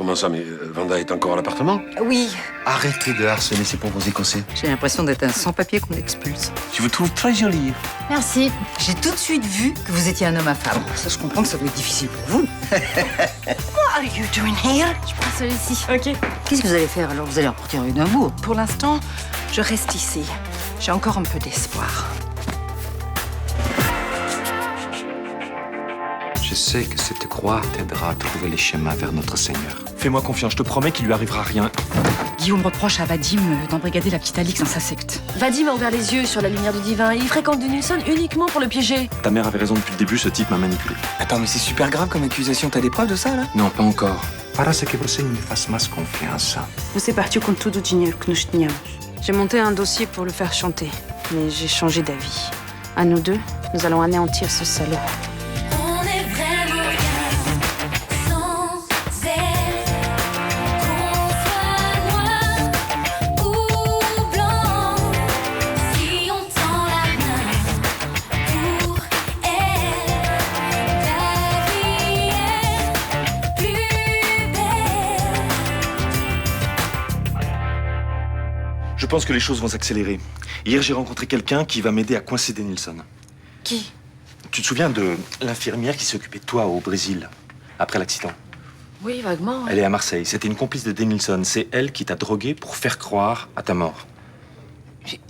Comment ça, mais Vanda est encore à l'appartement? Oui. Arrêtez de harceler ces pauvres Écossais. J'ai l'impression d'être un sans-papier qu'on expulse. Je vous trouve très jolie. Merci. J'ai tout de suite vu que vous étiez un homme à femme. Ça, je comprends que ça doit être difficile pour vous. What are you doing here? Je prends celui-ci. Ok. Qu'est-ce que vous allez faire alors? Vous allez en repartir une d'un bout. Pour l'instant, je reste ici. J'ai encore un peu d'espoir. Je sais que cette croix t'aidera à trouver les chemins vers notre Seigneur. Fais-moi confiance, je te promets qu'il lui arrivera rien. Guillaume reproche à Vadim d'embrigader la petite Alix dans sa secte. Vadim a ouvert les yeux sur la lumière du divin. Il fréquente Dennilson uniquement pour le piéger. Ta mère avait raison depuis le début, ce type m'a manipulé. Attends, mais c'est super grave comme accusation. T'as des preuves de ça, là? Non, pas encore. Parece que você me faz mais confiança. Você partiu com tudo o dinheiro que nós tínhamos. J'ai monté un dossier pour le faire chanter, mais j'ai changé d'avis. À nous deux, nous allons anéantir ce salaud. Je pense que les choses vont s'accélérer. Hier, j'ai rencontré quelqu'un qui va m'aider à coincer Dennilson. Qui? Tu te souviens de l'infirmière qui s'est occupée de toi au Brésil, après l'accident? Oui, vaguement. Elle est à Marseille. C'était une complice de Dennilson. C'est elle qui t'a drogué pour faire croire à ta mort.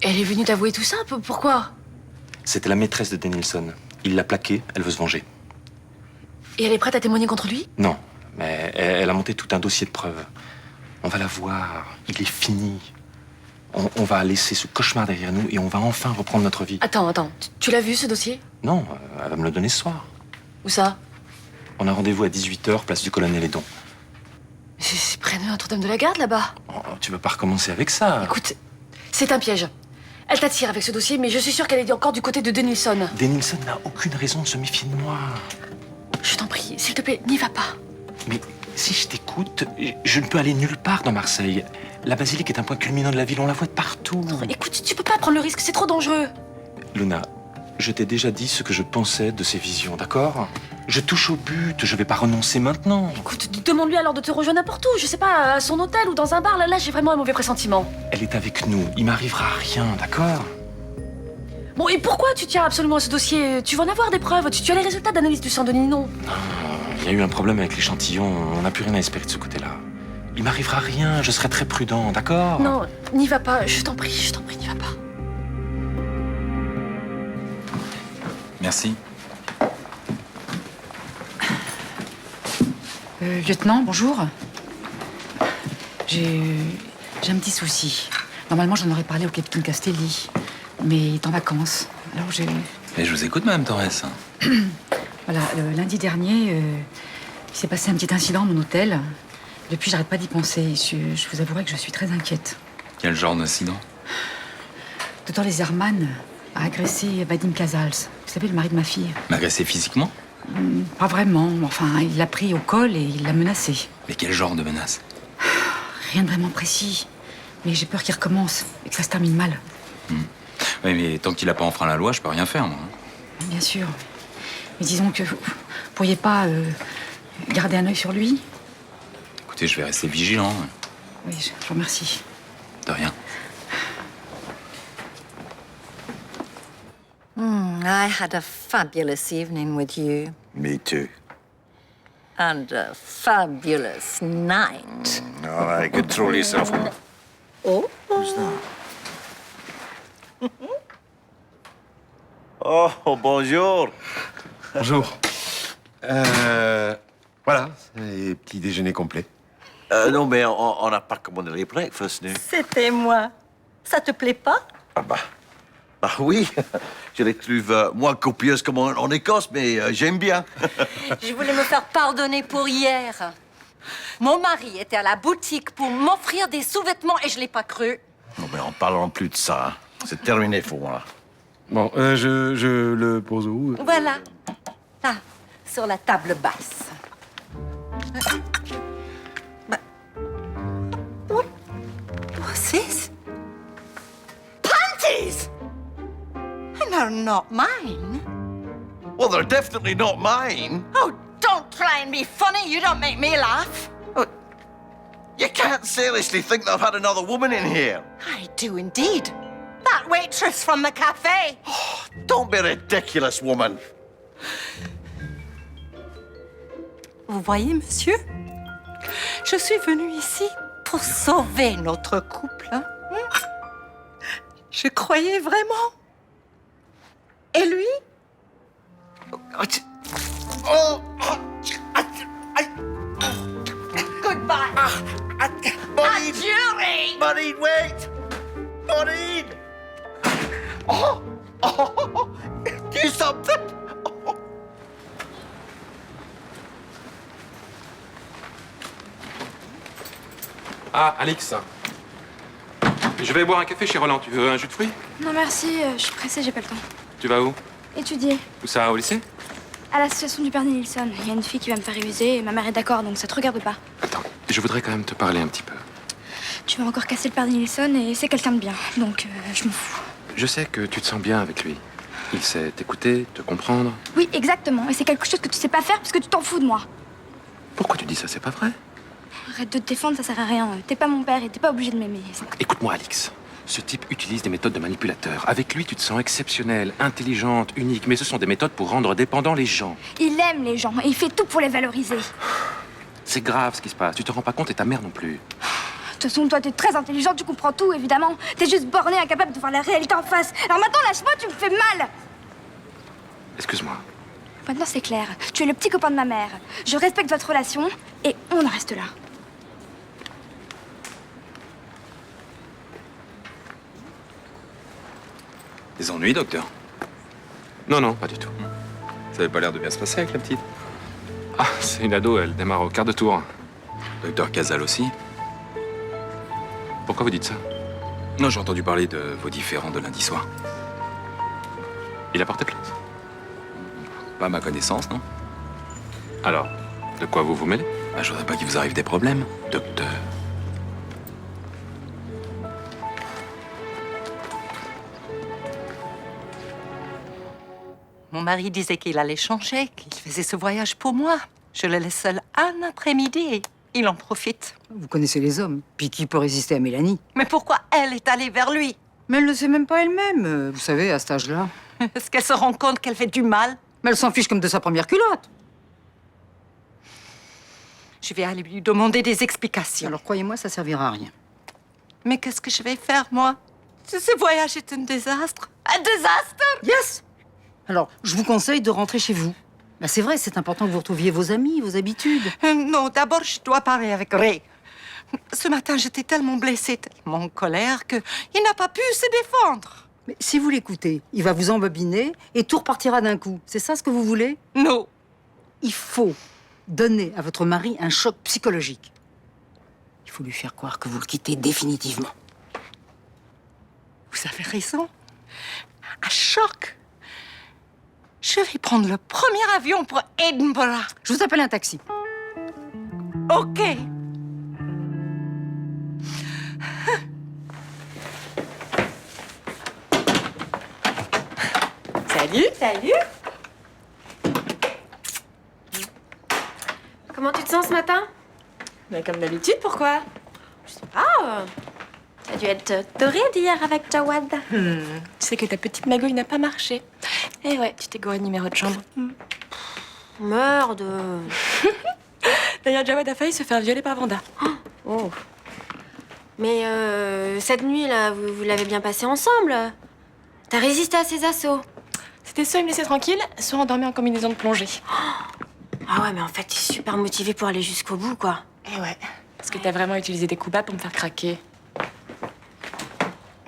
Elle est venue t'avouer tout ça? Pourquoi? C'était la maîtresse de Dennilson. Il l'a plaquée, elle veut se venger. Et elle est prête à témoigner contre lui? Non, mais elle a monté tout un dossier de preuves. On va la voir. Il est fini. On va laisser ce cauchemar derrière nous et on va enfin reprendre notre vie. Attends. Tu l'as vu, ce dossier? Non, elle va me le donner ce soir. Où ça? On a rendez-vous à 18h, place du Colonel Edon. C'est près de Notre-Dame de la Garde, là-bas. Oh, tu veux pas recommencer avec ça? Écoute, c'est un piège. Elle t'attire avec ce dossier, mais je suis sûre qu'elle est encore du côté de Dennilson. Dennilson n'a aucune raison de se méfier de moi. Je t'en prie, s'il te plaît, n'y va pas. Mais si je t'écoute, je ne peux aller nulle part dans Marseille. La basilique est un point culminant de la ville, on la voit de partout. Non, écoute, tu peux pas prendre le risque, c'est trop dangereux. Luna, je t'ai déjà dit ce que je pensais de ces visions, d'accord? Je touche au but, je vais pas renoncer maintenant. Écoute, demande-lui alors de te rejoindre n'importe où, je sais pas, à son hôtel ou dans un bar. Là, j'ai vraiment un mauvais pressentiment. Elle est avec nous, il m'arrivera rien, d'accord? Bon, et pourquoi tu tiens absolument à ce dossier? Tu vas en avoir des preuves, tu as les résultats d'analyse du sang de Ninon. Il y a eu un problème avec l'échantillon, on n'a plus rien à espérer de ce côté-là. Il m'arrivera rien, je serai très prudent, d'accord? Non, n'y va pas, je t'en prie, n'y va pas. Merci. Lieutenant, bonjour. J'ai un petit souci. Normalement, j'en aurais parlé au capitaine Castelli, mais il est en vacances. Alors Mais je vous écoute, Madame Torres. Voilà, lundi dernier, il s'est passé un petit incident à mon hôtel. Depuis, j'arrête pas d'y penser. Je vous avouerai que je suis très inquiète. Quel genre d'incident? Dr. Leserman a agressé Vadim Casals. Vous savez, le mari de ma fille. M'agresser physiquement? Pas vraiment. Enfin, il l'a pris au col et il l'a menacé. Mais quel genre de menace? Rien de vraiment précis. Mais j'ai peur qu'il recommence et que ça se termine mal. Oui, mais tant qu'il a pas enfreint la loi, je peux rien faire, moi. Bien sûr. Mais disons que vous pourriez pas garder un œil sur lui? Écoutez, je vais rester vigilant. Oui, je vous remercie. De rien. I had a fabulous evening with you. Me too. And a fabulous night. All right, control yourself. Oh? Who's that? Oh, bonjour. Bonjour. Voilà, et petit déjeuner complet. Non, mais on n'a pas commandé les breakfast, nous. C'était moi. Ça te plaît pas? Bah oui, je les trouve moins copieuses qu'en Écosse, mais j'aime bien. Je voulais me faire pardonner pour hier. Mon mari était à la boutique pour m'offrir des sous-vêtements et je l'ai pas cru. Non, mais en parlant plus de ça, c'est terminé pour moi. Bon, je le pose où? Voilà. Là, sur la table basse. What's this? Panties! And they're not mine. Well, they're definitely not mine. Oh, don't try and be funny. You don't make me laugh. Oh, can't seriously think that I've had another woman in here. I do indeed. That waitress from the cafe. Don't be ridiculous, woman. Vous voyez, monsieur, je suis venue ici pour sauver notre couple. Hein? Je croyais vraiment. Et lui? Goodbye. Adieu. Maureen, wait! Maureen! Do something! Ah, Alix. Je vais boire un café chez Roland. Tu veux un jus de fruits? Non merci, je suis pressée, j'ai pas le temps. Tu vas où? Étudier. Où ça, au lycée? À l'association du Père Nilsson. Il y a une fille qui va me faire réviser et ma mère est d'accord, donc ça te regarde pas. Attends, je voudrais quand même te parler un petit peu. Tu vas encore casser le Père Nilsson et c'est quelqu'un de bien, donc je m'en fous. Je sais que tu te sens bien avec lui. Il sait t'écouter, te comprendre. Oui, exactement. Et c'est quelque chose que tu sais pas faire parce que tu t'en fous de moi. Pourquoi tu dis ça? C'est pas vrai. Arrête de te défendre, ça sert à rien. T'es pas mon père et t'es pas obligé de m'aimer. Écoute-moi, Alix. Ce type utilise des méthodes de manipulateur. Avec lui, tu te sens exceptionnelle, intelligente, unique. Mais ce sont des méthodes pour rendre dépendants les gens. Il aime les gens et il fait tout pour les valoriser. C'est grave ce qui se passe. Tu te rends pas compte et ta mère non plus. De toute façon, toi, t'es très intelligente, tu comprends tout, évidemment. T'es juste borné, incapable de voir la réalité en face. Alors maintenant, lâche-moi, tu me fais mal. Excuse-moi. Maintenant, c'est clair. Tu es le petit copain de ma mère. Je respecte votre relation et on en reste là. Des ennuis, docteur? Non, non, pas du tout. Ça avait pas l'air de bien se passer avec la petite. Ah, c'est une ado, elle démarre au quart de tour. Docteur Casal aussi? Pourquoi vous dites ça? Non, j'ai entendu parler de vos différends de lundi soir. Il a porté plainte. Pas à ma connaissance, non? Alors, de quoi vous vous mêlez? Bah, je voudrais pas qu'il vous arrive des problèmes, docteur. Mon mari disait qu'il allait changer, qu'il faisait ce voyage pour moi. Je le laisse seul un après-midi et il en profite. Vous connaissez les hommes. Puis qui peut résister à Mélanie? Mais pourquoi elle est allée vers lui? Mais elle ne sait même pas elle-même. Vous savez, à cet âge-là. Est-ce qu'elle se rend compte qu'elle fait du mal? Mais elle s'en fiche comme de sa première culotte. Je vais aller lui demander des explications. Alors croyez-moi, ça servira à rien. Mais qu'est-ce que je vais faire, moi? Ce voyage est un désastre. Un désastre! Yes! Alors, je vous conseille de rentrer chez vous. Bah, c'est vrai, c'est important que vous retrouviez vos amis, vos habitudes. Non, d'abord, je dois parler avec Ray. Ce matin, j'étais tellement blessée, tellement en colère, qu'il n'a pas pu se défendre. Mais si vous l'écoutez, il va vous embobiner et tout repartira d'un coup. C'est ça ce que vous voulez? Non. Il faut donner à votre mari un choc psychologique. Il faut lui faire croire que vous le quittez définitivement. Vous avez raison. Un choc. Je vais prendre le premier avion pour Edinburgh. Je vous appelle un taxi. OK. Salut. Salut. Comment tu te sens ce matin? Mais comme d'habitude, pourquoi? Je sais pas. Ça a dû être torride hier avec Jawad. Tu sais que ta petite magouille n'a pas marché. Eh ouais, tu t'es gouré de numéro de chambre. Merde. D'ailleurs, Jawad a failli se faire violer par Vanda. Oh. Mais cette nuit-là, vous l'avez bien passée ensemble. T'as résisté à ses assauts. C'était soit il me laissait tranquille, soit endormi en combinaison de plongée. Ah ouais, mais en fait, t'es super motivé pour aller jusqu'au bout, quoi. Eh ouais. Parce que t'as vraiment utilisé des coups bas pour me faire craquer.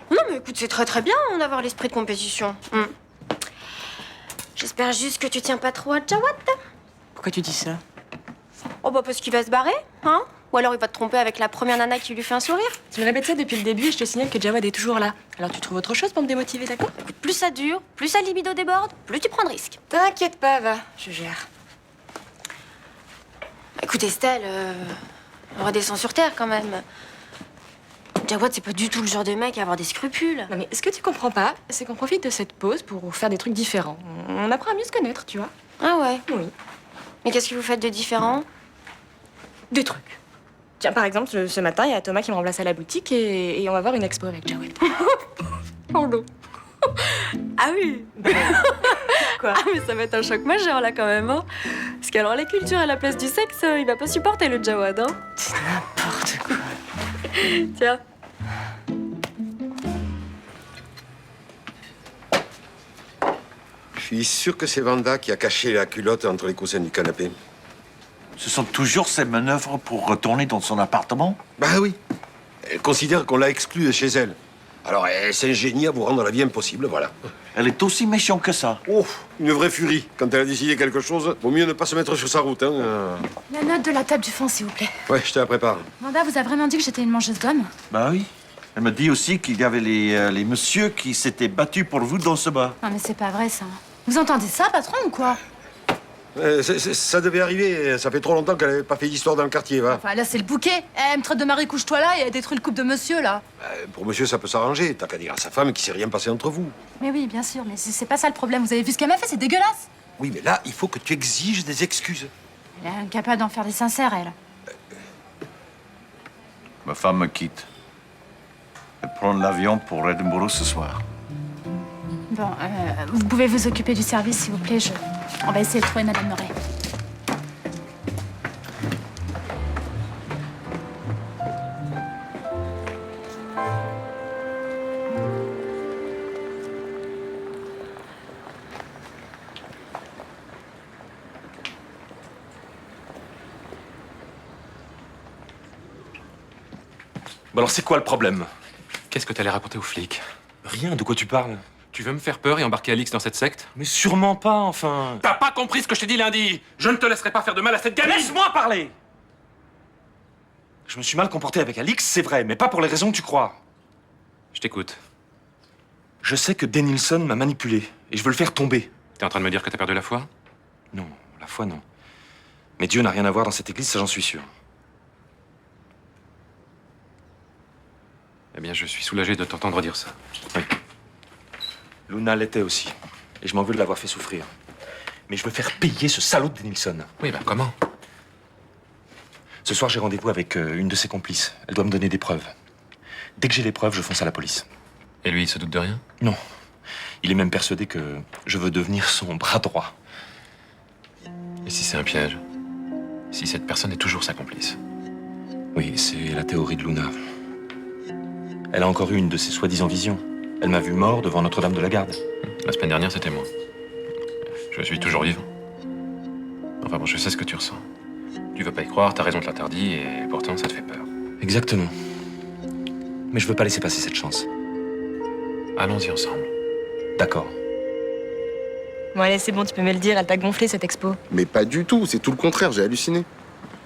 Non, mais écoute, c'est très très bien d'avoir l'esprit de compétition. J'espère juste que tu tiens pas trop à Jawad. Pourquoi tu dis ça? Oh bah parce qu'il va se barrer, hein? Ou alors il va te tromper avec la première nana qui lui fait un sourire. Tu me répètes ça depuis le début et je te signale que Jawad est toujours là. Alors tu trouves autre chose pour me démotiver, d'accord? Écoute, plus ça dure, plus sa libido déborde, plus tu prends de risques. T'inquiète pas, va, je gère. Écoute Estelle, on redescend sur terre quand même. Jawad, c'est pas du tout le genre de mec à avoir des scrupules. Non mais ce que tu comprends pas, c'est qu'on profite de cette pause pour faire des trucs différents. On apprend à mieux se connaître, tu vois. Ah ouais? Oui. Mais qu'est-ce que vous faites de différent? Des trucs. Tiens, par exemple, ce matin, il y a Thomas qui me remplace à la boutique et on va voir une expo avec Jawed. Pardon. Ah oui. Quoi? Ah mais ça va être un choc majeur là quand même, hein. Parce qu'alors la culture à la place du sexe, il va pas supporter le Jawad, hein. C'est n'importe quoi. Tiens. Je suis sûr que c'est Vanda qui a caché la culotte entre les coussins du canapé. Ce sont toujours ces manœuvres pour retourner dans son appartement? Bah oui. Elle considère qu'on l'a exclue de chez elle. Alors elle s'ingénie à vous rendre la vie impossible, voilà. Elle est aussi méchante que ça. Oh, une vraie furie. Quand elle a décidé quelque chose, vaut mieux ne pas se mettre sur sa route, hein. La note de la table du fond, s'il vous plaît. Ouais, je te la prépare. Vanda vous a vraiment dit que j'étais une mangeuse d'hommes? Bah oui. Elle me dit aussi qu'il y avait les messieurs qui s'étaient battus pour vous dans ce bar. Non mais c'est pas vrai ça. Vous entendez ça, patron, ou quoi? Ça devait arriver. Ça fait trop longtemps qu'elle n'avait pas fait d'histoire dans le quartier, va. Enfin là c'est le bouquet. Elle me traite de Marie couche-toi là et elle détruit le couple de monsieur là. Pour monsieur, ça peut s'arranger. T'as qu'à dire à sa femme qu'il s'est rien passé entre vous. Mais oui, bien sûr, mais c'est pas ça le problème. Vous avez vu ce qu'elle m'a fait, c'est dégueulasse. Oui, mais là, il faut que tu exiges des excuses. Elle est incapable d'en faire des sincères, elle. Ma femme me quitte. Elle prend l'avion pour Edinburgh ce soir. Bon, vous pouvez vous occuper du service, s'il vous plaît. On va essayer de trouver Madame Moret. Bon alors c'est quoi le problème? Qu'est-ce que t'allais raconter aux flics? Rien, de quoi tu parles? Tu veux me faire peur et embarquer Alix dans cette secte? Mais sûrement pas, enfin. T'as pas compris ce que je t'ai dit lundi? Je ne te laisserai pas faire de mal à cette gamine! Laisse-moi parler! Je me suis mal comporté avec Alix, c'est vrai, mais pas pour les raisons que tu crois. Je t'écoute. Je sais que Denilson m'a manipulé, et je veux le faire tomber. T'es en train de me dire que t'as perdu la foi? Non, la foi non. Mais Dieu n'a rien à voir dans cette église, ça j'en suis sûr. Eh bien, je suis soulagé de t'entendre dire ça. Oui. Luna l'était aussi, et je m'en veux de l'avoir fait souffrir. Mais je veux faire payer ce salaud de Denilson. Oui, ben comment? Ce soir, j'ai rendez-vous avec une de ses complices. Elle doit me donner des preuves. Dès que j'ai les preuves, je fonce à la police. Et lui, il se doute de rien? Non. Il est même persuadé que je veux devenir son bras droit. Et si c'est un piège? Si cette personne est toujours sa complice? Oui, c'est la théorie de Luna. Elle a encore eu une de ses soi-disant visions. Elle m'a vu mort devant Notre-Dame de la Garde. La semaine dernière, c'était moi. Je suis toujours vivant. Enfin bon, je sais ce que tu ressens. Tu veux pas y croire, t'as raison de l'interdire, et pourtant ça te fait peur. Exactement. Mais je veux pas laisser passer cette chance. Allons-y ensemble. D'accord. Bon allez, c'est bon, tu peux me le dire, elle t'a gonflé cette expo. Mais pas du tout, c'est tout le contraire, j'ai halluciné.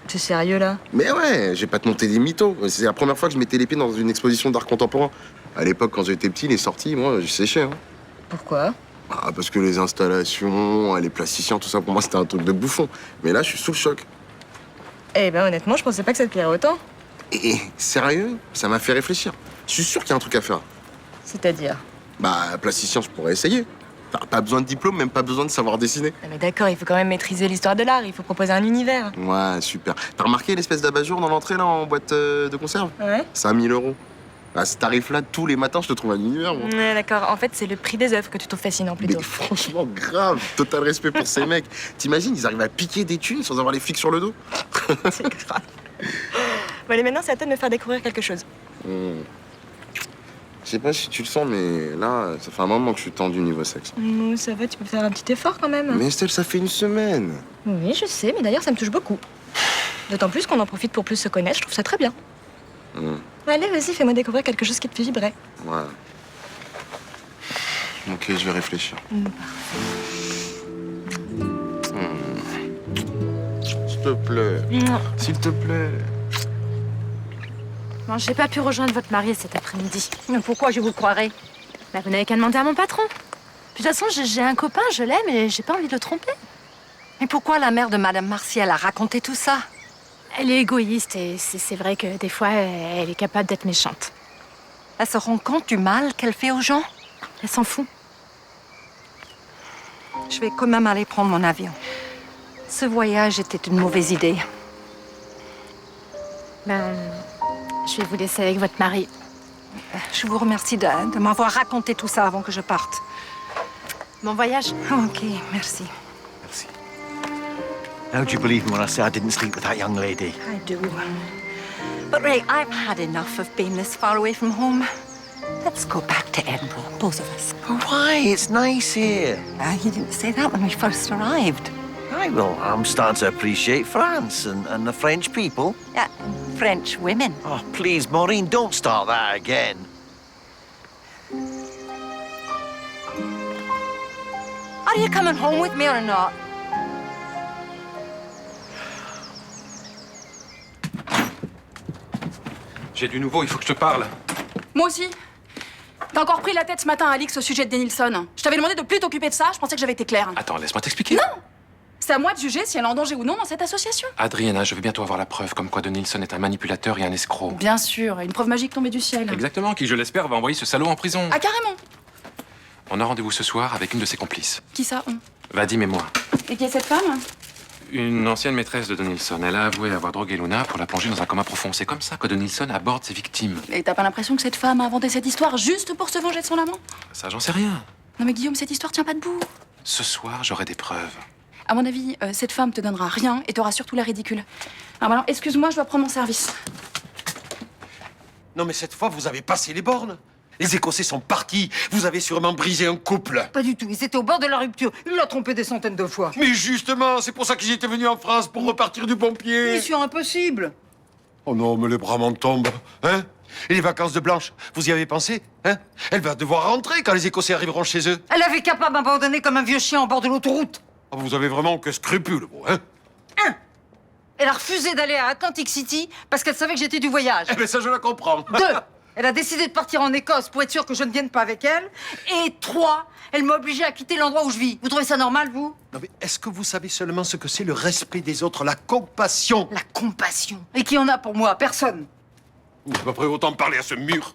T'es sérieux là? Mais ouais, j'ai pas te monter des mythos. C'est la première fois que je mettais les pieds dans une exposition d'art contemporain. À l'époque, quand j'étais petit, les sorties, moi, je séchais. Hein. Pourquoi? Ah, parce que les installations, les plasticiens, tout ça, pour moi, c'était un truc de bouffon. Mais là, je suis sous le choc. Eh ben honnêtement, je pensais pas que ça te plairait autant. Et sérieux, ça m'a fait réfléchir. Je suis sûr qu'il y a un truc à faire. C'est-à-dire? Bah, plasticien, je pourrais essayer. Pas besoin de diplôme, même pas besoin de savoir dessiner. Non mais d'accord, il faut quand même maîtriser l'histoire de l'art, il faut proposer un univers. Ouais, super. T'as remarqué l'espèce d'abat-jour dans l'entrée, là, en boîte de conserve? Ouais. 5000 €. À ce tarif-là, tous les matins, je te trouve un univers, moi. Ouais, d'accord. En fait, c'est le prix des œuvres que tu trouves fascinant plutôt. Mais franchement, grave. Total respect pour ces mecs. T'imagines, ils arrivent à piquer des thunes sans avoir les flics sur le dos? C'est grave. Bon, allez, maintenant, c'est à toi de me faire découvrir quelque chose. Je sais pas si tu le sens, mais là, ça fait un moment que je suis tendu niveau sexe. Ça va, tu peux faire un petit effort quand même. Mais Estelle, ça fait une semaine. Oui, je sais, mais d'ailleurs, ça me touche beaucoup. D'autant plus qu'on en profite pour plus se connaître, je trouve ça très bien. Allez, vas-y, fais-moi découvrir quelque chose qui te fait vibrer. Ouais. Ok, je vais réfléchir. S'il te plaît. S'il te plaît. Bon, j'ai pas pu rejoindre votre mari cet après-midi. Mais pourquoi je vous croirais? Bah, vous n'avez qu'à demander à mon patron. Puis de toute façon, j'ai un copain, je l'aime et j'ai pas envie de le tromper. Mais pourquoi la mère de Madame Martial a raconté tout ça? Elle est égoïste et c'est vrai que des fois, elle est capable d'être méchante. Elle se rend compte du mal qu'elle fait aux gens? Elle s'en fout. Je vais quand même aller prendre mon avion. Ce voyage était une mauvaise idée. Ben, je vais vous laisser avec votre mari. Je vous remercie de m'avoir raconté tout ça avant que je parte. Bon voyage. Ok, merci. Now do you believe me when I say I didn't sleep with that young lady? I do. But Ray, I've had enough of being this far away from home. Let's go back to Edinburgh, both of us. Why? It's nice here. You didn't say that when we first arrived. Aye, well, I'm starting to appreciate France and the French people. Yeah, French women. Oh, please, Maureen, don't start that again. Are you coming home with me or not? J'ai du nouveau, il faut que je te parle. Moi aussi. T'as encore pris la tête ce matin, Alix, au sujet de Denilson. Je t'avais demandé de plus t'occuper de ça, je pensais que j'avais été claire. Attends, laisse-moi t'expliquer. Non! C'est à moi de juger si elle est en danger ou non dans cette association. Adriana, je veux bientôt avoir la preuve comme quoi Denilson est un manipulateur et un escroc. Bien sûr, une preuve magique tombée du ciel. Exactement, qui, je l'espère, va envoyer ce salaud en prison. Ah, carrément. On a rendez-vous ce soir avec une de ses complices. Qui ça, Vadim et moi. Et qui est cette femme? Une ancienne maîtresse de Denilson. Elle a avoué avoir drogué Luna pour la plonger dans un coma profond. C'est comme ça que Denilson aborde ses victimes. Et t'as pas l'impression que cette femme a inventé cette histoire juste pour se venger de son amant? Ça, j'en sais rien. Non mais Guillaume, cette histoire tient pas debout. Ce soir, j'aurai des preuves. À mon avis, cette femme te donnera rien et t'auras surtout l'air ridicule. Alors maintenant, excuse-moi, je dois prendre mon service. Non, mais cette fois, vous avez passé les bornes. Les Écossais sont partis. Vous avez sûrement brisé un couple. Pas du tout. Ils étaient au bord de la rupture. Il l'a trompé des centaines de fois. Mais justement, c'est pour ça que j'étais venu en France, pour repartir du bon pied. Mission impossible. Oh non, mais les bras m'en tombent. Hein? Et les vacances de Blanche, vous y avez pensé? Hein? Elle va devoir rentrer quand les Écossais arriveront chez eux. Elle avait qu'à pas m'abandonner comme un vieux chien au bord de l'autoroute. Oh, vous avez vraiment que scrupule, vous, hein? Elle a refusé d'aller à Atlantic City parce qu'elle savait que j'étais du voyage. Eh bien, ça, je la comprends. 2, elle a décidé de partir en Écosse pour être sûre que je ne vienne pas avec elle. Et 3, elle m'a obligée à quitter l'endroit où je vis. Vous trouvez ça normal, vous? Non, mais est-ce que vous savez seulement ce que c'est le respect des autres, la compassion? La compassion. Et qui en a pour moi? Personne. Vous n'avez pas pris autant parler à ce mur.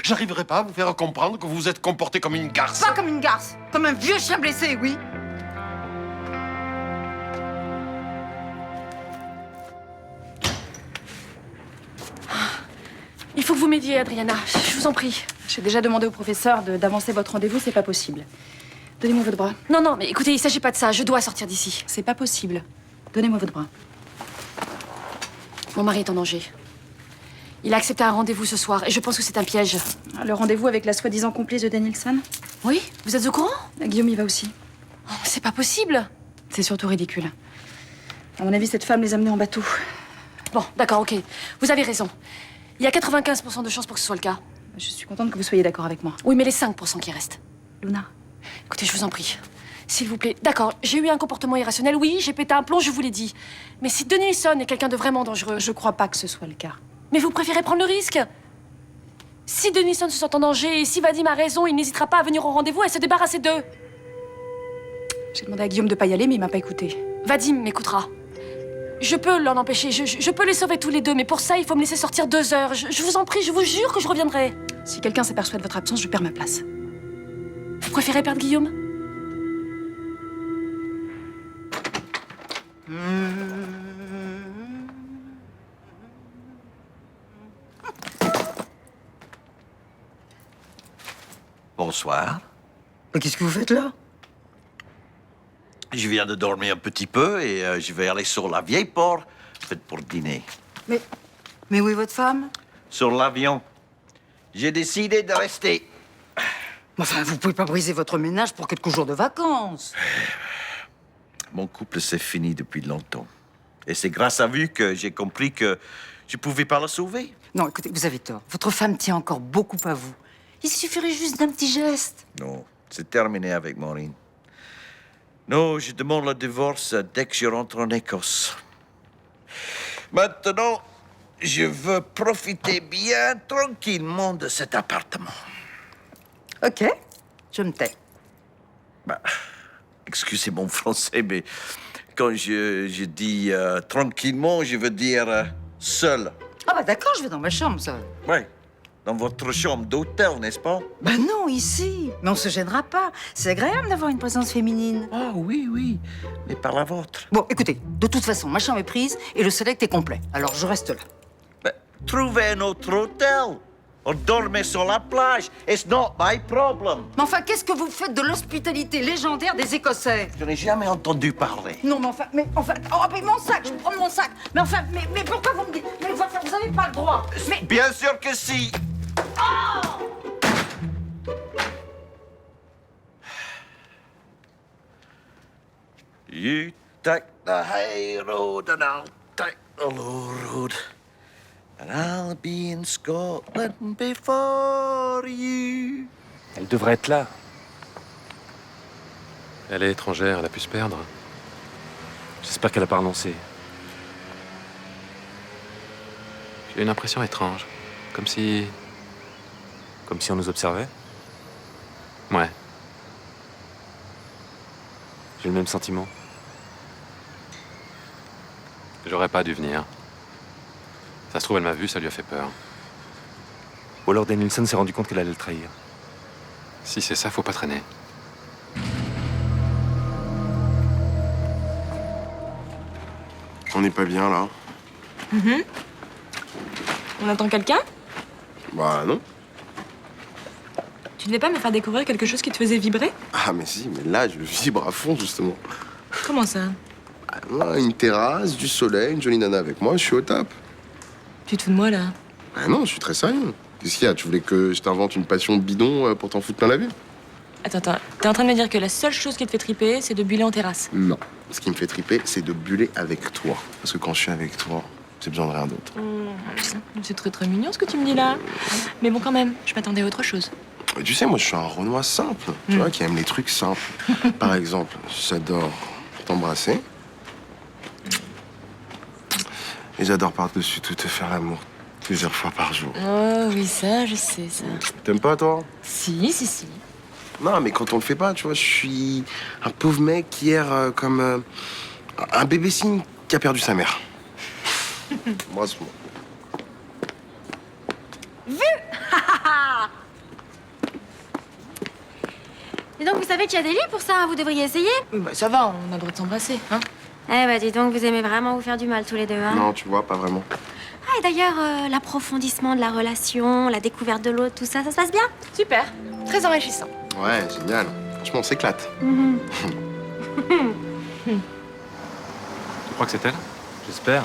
J'arriverai pas à vous faire comprendre que vous vous êtes comporté comme une garce. Pas comme une garce. Comme un vieux chien blessé, oui. Il faut que vous m'aidiez, Adriana. Je vous en prie. J'ai déjà demandé au professeur d'avancer votre rendez-vous, c'est pas possible. Donnez-moi votre bras. Non, non, mais écoutez, il s'agit pas de ça. Je dois sortir d'ici. C'est pas possible. Donnez-moi votre bras. Mon mari est en danger. Il a accepté un rendez-vous ce soir et je pense que c'est un piège. Le rendez-vous avec la soi-disant complice de Denilson? Oui, vous êtes au courant? Guillaume y va aussi. Oh, c'est pas possible. C'est surtout ridicule. À mon avis, cette femme les a menés en bateau. Bon, d'accord, ok. Vous avez raison. Il y a 95% de chances pour que ce soit le cas. Je suis contente que vous soyez d'accord avec moi. Oui, mais les 5% qui restent. Luna, écoutez, je vous en prie. S'il vous plaît. D'accord, j'ai eu un comportement irrationnel. Oui, j'ai pété un plomb, je vous l'ai dit. Mais si Denilson est quelqu'un de vraiment dangereux... Je crois pas que ce soit le cas. Mais vous préférez prendre le risque? Si Denilson se sent en danger et si Vadim a raison, il n'hésitera pas à venir au rendez-vous et se débarrasser d'eux. J'ai demandé à Guillaume de pas y aller, mais il m'a pas écouté. Vadim m'écoutera. Je peux l'en empêcher, je peux les sauver tous les deux, mais pour ça, il faut me laisser sortir 2 heures. Je vous en prie, je vous jure que je reviendrai. Si quelqu'un s'aperçoit de votre absence, je perds ma place. Vous préférez perdre Guillaume? Bonsoir. Mais qu'est-ce que vous faites là? Je viens de dormir un petit peu et je vais aller sur la vieille port, faite pour dîner. Mais où est votre femme? Sur l'avion. J'ai décidé de rester. Enfin, vous pouvez pas briser votre ménage pour quelques jours de vacances. Mon couple s'est fini depuis longtemps. Et c'est grâce à vous que j'ai compris que je pouvais pas la sauver. Non, écoutez, vous avez tort. Votre femme tient encore beaucoup à vous. Il suffirait juste d'un petit geste. Non, c'est terminé avec Maureen. Non, je demande le divorce dès que je rentre en Écosse. Maintenant, je veux profiter bien tranquillement de cet appartement. Ok, je me tais. Bah, excusez mon français, mais quand je dis tranquillement, je veux dire seul. Ah bah d'accord, je vais dans ma chambre, ça. Ouais, dans votre chambre d'hôtel, n'est-ce pas? Bah non, ici. Mais on se gênera pas. C'est agréable d'avoir une présence féminine. Ah oui, oui, mais par la vôtre. Bon, écoutez, de toute façon, ma chambre est prise et le select est complet. Alors je reste là. Trouvez un autre hôtel. On dormait sur la plage. It's not my problem. Mais enfin, qu'est-ce que vous faites de l'hospitalité légendaire des Écossais? Je n'ai jamais entendu parler. Non, mais enfin... Oh, mais mon sac, je vais prendre mon sac. Mais enfin, mais pourquoi vous me dites... Mais enfin, vous n'avez pas le droit. Mais... Bien sûr que si. You take the high road and I'll take the low road. And I'll be in Scotland before you. Elle devrait être là. Elle est étrangère, elle a pu se perdre. J'espère qu'elle a pas renoncé. J'ai une impression étrange. Comme si on nous observait. Ouais. J'ai le même sentiment. J'aurais pas dû venir. Ça se trouve, elle m'a vu, ça lui a fait peur. Ou alors Danielson s'est rendu compte qu'elle allait le trahir. Si c'est ça, faut pas traîner. On n'est pas bien, là. On attend quelqu'un? Bah, non. Tu devais pas me faire découvrir quelque chose qui te faisait vibrer? Ah, mais si, mais là, je vibre à fond, justement. Comment ça? Bah, moi, une terrasse, du soleil, une jolie nana avec moi, je suis au top. Tu te fous de moi, là? Ah non, je suis très sérieux. Qu'est-ce qu'il y a? Tu voulais que je t'invente une passion bidon pour t'en foutre plein la vue? Attends, t'es en train de me dire que la seule chose qui te fait triper, c'est de buller en terrasse? Non. Ce qui me fait triper, c'est de buller avec toi. Parce que quand je suis avec toi, j'ai besoin de rien d'autre. C'est très très mignon ce que tu me dis là. Mais bon, quand même, je m'attendais à autre chose. Tu sais, moi, je suis un Renoir simple, tu vois, qui aime les trucs simples. Par exemple, j'adore t'embrasser. Et j'adore par-dessus tout te faire l'amour plusieurs fois par jour. Oh oui, ça, je sais, ça. T'aimes pas, toi? Si. Non, mais quand on le fait pas, tu vois, je suis un pauvre mec qui erre comme un bébé cygne qui a perdu sa mère. Embrasse-moi. Vu. Et donc, vous savez qu'il y a des lits pour ça, hein, vous devriez essayer. Bah, ça va, on a le droit de s'embrasser, hein. Eh bah, dis donc, vous aimez vraiment vous faire du mal tous les deux, hein. Non, tu vois, pas vraiment. Ah, et d'ailleurs, l'approfondissement de la relation, la découverte de l'autre, tout ça, ça se passe bien? Super, très enrichissant. Ouais, génial. Franchement, on s'éclate. Tu crois que c'est elle? J'espère.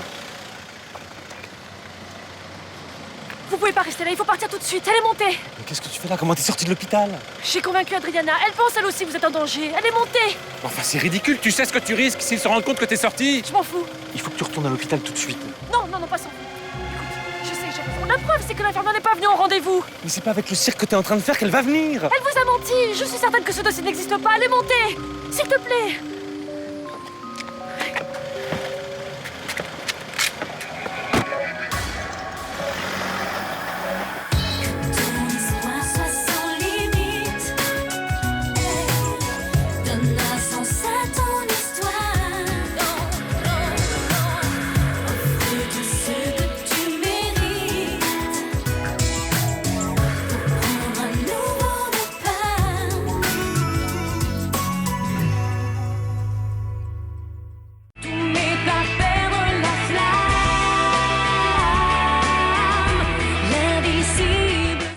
Vous pouvez pas rester là, il faut partir tout de suite. Elle est montée. Mais qu'est-ce que tu fais là? Comment t'es sortie de l'hôpital? J'ai convaincu Adriana. Elle pense elle aussi, vous êtes en danger. Elle est montée. Enfin, c'est ridicule. Tu sais ce que tu risques s'ils se rendent compte que t'es sortie. Je m'en fous. Il faut que tu retournes à l'hôpital tout de suite. Non, pas sans vous. Écoute, je sais, j'ai raison. La preuve, c'est que l'infirmière n'est pas venue au rendez-vous. Mais c'est pas avec le cirque que t'es en train de faire qu'elle va venir. Elle vous a menti. Je suis certaine que ce dossier n'existe pas. Elle est montée. S'il te plaît.